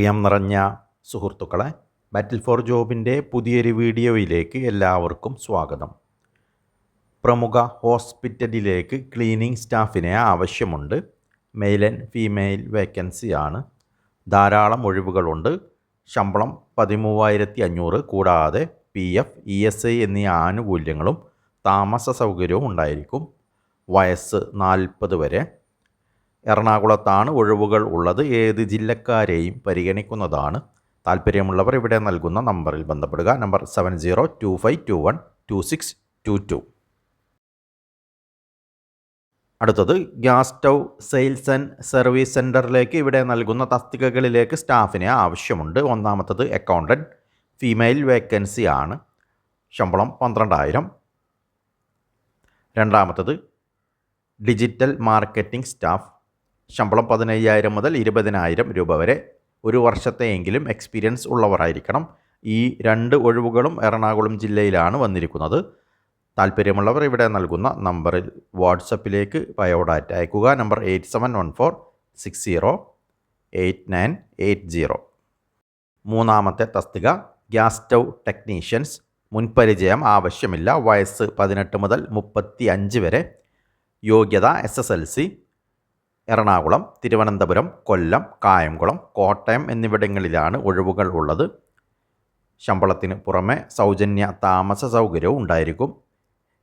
പ്രിയം നിറഞ്ഞ സുഹൃത്തുക്കളെ, ബാറ്റിൽ ഫോർ ജോബിൻ്റെ പുതിയൊരു വീഡിയോയിലേക്ക് എല്ലാവർക്കും സ്വാഗതം. പ്രമുഖ ഹോസ്പിറ്റലിലേക്ക് ക്ലീനിങ് സ്റ്റാഫിനെ ആവശ്യമുണ്ട്. മെയിൽ ആൻഡ് ഫീമെയിൽ വേക്കൻസിയാണ്. ധാരാളം ഒഴിവുകളുണ്ട്. ശമ്പളം 13,500 കൂടാതെ PF, ESI എന്നീ ആനുകൂല്യങ്ങളും താമസ സൗകര്യവും ഉണ്ടായിരിക്കും. വയസ്സ് 40 വരെ. എറണാകുളത്താണ് ഒഴിവുകൾ ഉള്ളത്. ഏത് ജില്ലക്കാരെയും പരിഗണിക്കുന്നതാണ്. താല്പര്യമുള്ളവർ ഇവിടെ നൽകുന്ന നമ്പറിൽ ബന്ധപ്പെടുക. നമ്പർ 7025212622. അടുത്തത് gas stove sales and service സെൻറ്ററിലേക്ക് ഇവിടെ നൽകുന്ന തസ്തികകളിലേക്ക് സ്റ്റാഫിനെ ആവശ്യമുണ്ട്. ഒന്നാമത്തത് അക്കൗണ്ടൻറ്റ്, ഫീമെയിൽ വേക്കൻസി ആണ്. ശമ്പളം 12,000. രണ്ടാമത്തത് ഡിജിറ്റൽ മാർക്കറ്റിംഗ് സ്റ്റാഫ്. ശമ്പളം 15,000 മുതൽ 20,000 രൂപ വരെ. ഒരു വർഷത്തെയെങ്കിലും എക്സ്പീരിയൻസ് ഉള്ളവരായിരിക്കണം. ഈ 2 ഒഴിവുകളും എറണാകുളം ജില്ലയിലാണ് വന്നിരിക്കുന്നത്. താല്പര്യമുള്ളവർ ഇവിടെ നൽകുന്ന നമ്പറിൽ വാട്സപ്പിലേക്ക് ബയോഡാറ്റ അയക്കുക. നമ്പർ 8714608980. മൂന്നാമത്തെ തസ്തിക ഗ്യാസ് സ്റ്റൗ ടെക്നീഷ്യൻസ്. മുൻപരിചയം ആവശ്യമില്ല. വയസ്സ് 18 മുതൽ 35 വരെ. യോഗ്യത SSLC. എറണാകുളം, തിരുവനന്തപുരം, കൊല്ലം, കായംകുളം, കോട്ടയം എന്നിവിടങ്ങളിലാണ് ഒഴിവുകൾ ഉള്ളത്. ശമ്പളത്തിന് പുറമെ സൗജന്യ താമസ സൗകര്യവും ഉണ്ടായിരിക്കും.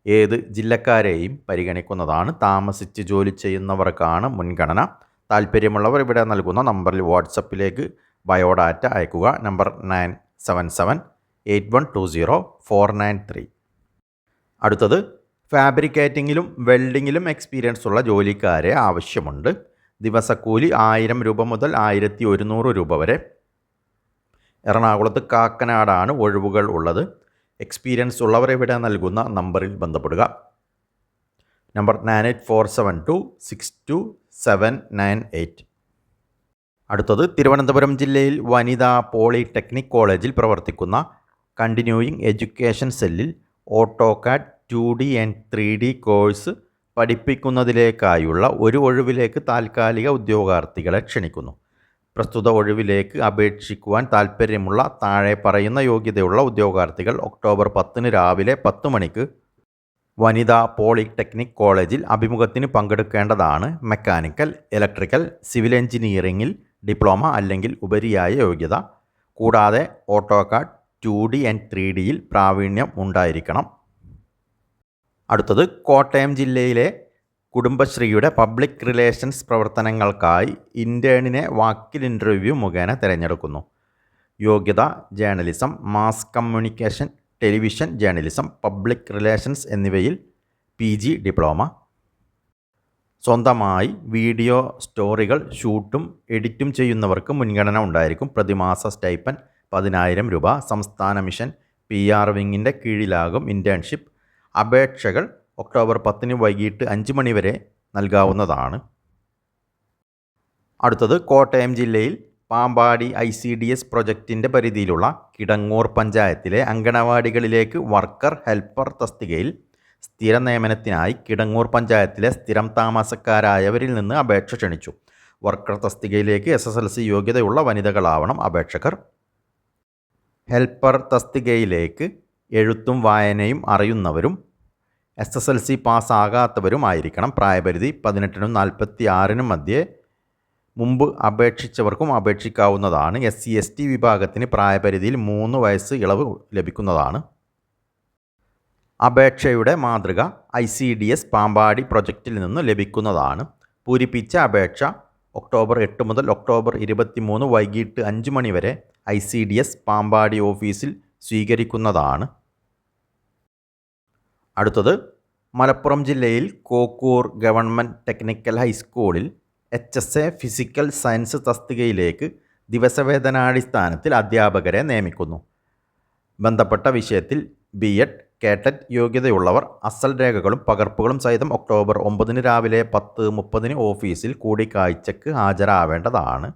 ഏത് ജില്ലക്കാരെയും പരിഗണിക്കുന്നതാണ്. താമസിച്ച് ജോലി ചെയ്യുന്നവർക്കാണ് മുൻഗണന. താല്പര്യമുള്ളവർ ഇവിടെ നൽകുന്ന നമ്പറിൽ വാട്സപ്പിലേക്ക് ബയോഡാറ്റ അയക്കുക. നമ്പർ 9778120493. അടുത്തത് ഫാബ്രിക്കേറ്റിങ്ങിലും വെൽഡിങ്ങിലും എക്സ്പീരിയൻസ് ഉള്ള ജോലിക്കാരെ ആവശ്യമുണ്ട്. ദിവസക്കൂലി 1000 രൂപ മുതൽ 1100 രൂപ വരെ. എറണാകുളത്ത് കാക്കനാടാണ് ഒഴിവുകൾ ഉള്ളത്. എക്സ്പീരിയൻസ് ഉള്ളവർ ഇവിടെ നൽകുന്ന നമ്പറിൽ ബന്ധപ്പെടുക. നമ്പർ 9847262798. അടുത്തത് തിരുവനന്തപുരം ജില്ലയിൽ വനിതാ പോളിടെക്നിക് കോളേജിൽ പ്രവർത്തിക്കുന്ന കണ്ടിന്യൂയിങ് എഡ്യൂക്കേഷൻ സെല്ലിൽ AutoCAD 2D and 3D course പഠിപ്പിക്കുന്നതിലേക്കായുള്ള ഒരു ഒഴിവിലേക്ക് താൽക്കാലിക ഉദ്യോഗാർത്ഥികളെ ക്ഷണിക്കുന്നു. പ്രസ്തുത ഒഴിവിലേക്ക് അപേക്ഷിക്കുവാൻ താൽപ്പര്യമുള്ള താഴെ പറയുന്ന യോഗ്യതയുള്ള ഉദ്യോഗാർത്ഥികൾ ഒക്ടോബർ 10 രാവിലെ 10 മണിക്ക് വനിതാ പോളിടെക്നിക് കോളേജിൽ അഭിമുഖത്തിന് പങ്കെടുക്കേണ്ടതാണ്. മെക്കാനിക്കൽ, ഇലക്ട്രിക്കൽ, സിവിൽ എഞ്ചിനീയറിംഗിൽ ഡിപ്ലോമ അല്ലെങ്കിൽ ഉപരിയായ യോഗ്യത. കൂടാതെ ഓട്ടോകാഡ് 2D ആൻഡ് 3Dയിൽ പ്രാവീണ്യം ഉണ്ടായിരിക്കണം. അടുത്തത് കോട്ടയം ജില്ലയിലെ കുടുംബശ്രീയുടെ പബ്ലിക് റിലേഷൻസ് പ്രവർത്തനങ്ങൾക്കായി ഇൻറ്റേണിനെ വാക്കിൽ ഇൻ്റർവ്യൂ മുഖേന തിരഞ്ഞെടുക്കുന്നു. യോഗ്യത journalism, mass communication, television journalism, public relations എന്നിവയിൽ PG ഡിപ്ലോമ. സ്വന്തമായി വീഡിയോ സ്റ്റോറികൾ ഷൂട്ടും എഡിറ്റും ചെയ്യുന്നവർക്ക് മുൻഗണന ഉണ്ടായിരിക്കും. പ്രതിമാസ സ്റ്റൈപ്പൻ 10,000 രൂപ. സംസ്ഥാന മിഷൻ PR വിങ്ങിൻ്റെ കീഴിലാകും ഇൻറ്റേൺഷിപ്പ്. അപേക്ഷകൾ ഒക്ടോബർ 10 വൈകിട്ട് 5 മണി വരെ നൽകാവുന്നതാണ്. അടുത്തത് കോട്ടയം ജില്ലയിൽ പാമ്പാടി ICDS പ്രൊജക്റ്റിൻ്റെ പരിധിയിലുള്ള കിടങ്ങൂർ പഞ്ചായത്തിലെ അങ്കണവാടികളിലേക്ക് വർക്കർ ഹെൽപ്പർ തസ്തികയിൽ സ്ഥിര നിയമനത്തിനായി കിടങ്ങൂർ പഞ്ചായത്തിലെ സ്ഥിരം താമസക്കാരായവരിൽ നിന്ന് അപേക്ഷ ക്ഷണിച്ചു. വർക്കർ തസ്തികയിലേക്ക് SSLC യോഗ്യതയുള്ള വനിതകളാവണം അപേക്ഷകർ. ഹെൽപ്പർ തസ്തികയിലേക്ക് എഴുത്തും വായനയും അറിയുന്നവരും SSLC പാസ്സാകാത്തവരുമായിരിക്കണം. പ്രായപരിധി 18നും 46നും മധ്യേ. മുമ്പ് അപേക്ഷിച്ചവർക്കും അപേക്ഷിക്കാവുന്നതാണ്. SC/ST വിഭാഗത്തിന് പ്രായപരിധിയിൽ 3 വയസ്സ് ഇളവ് ലഭിക്കുന്നതാണ്. അപേക്ഷയുടെ മാതൃക ICDS പാമ്പാടി പ്രൊജക്റ്റിൽ നിന്ന് ലഭിക്കുന്നതാണ്. പൂരിപ്പിച്ച അപേക്ഷ ഒക്ടോബർ 8 മുതൽ ഒക്ടോബർ 23 വൈകിട്ട് 5 മണി വരെ ICDS പാമ്പാടി ഓഫീസിൽ സ്വീകരിക്കുന്നതാണ്. അടുത്തത് മലപ്പുറം ജില്ലയിൽ കോക്കൂർ ഗവൺമെൻറ് ടെക്നിക്കൽ ഹൈസ്കൂളിൽ HSA ഫിസിക്കൽ സയൻസ് തസ്തികയിലേക്ക് ദിവസവേതനാടിസ്ഥാനത്തിൽ അധ്യാപകരെ നിയമിക്കുന്നു. ബന്ധപ്പെട്ട വിഷയത്തിൽ B.Ed, KTET യോഗ്യതയുള്ളവർ അസൽ രേഖകളും പകർപ്പുകളും സഹിതം ഒക്ടോബർ 9 രാവിലെ 10:30 ഓഫീസിൽ കൂടിക്കാഴ്ചയ്ക്ക് ഹാജരാവേണ്ടതാണ്.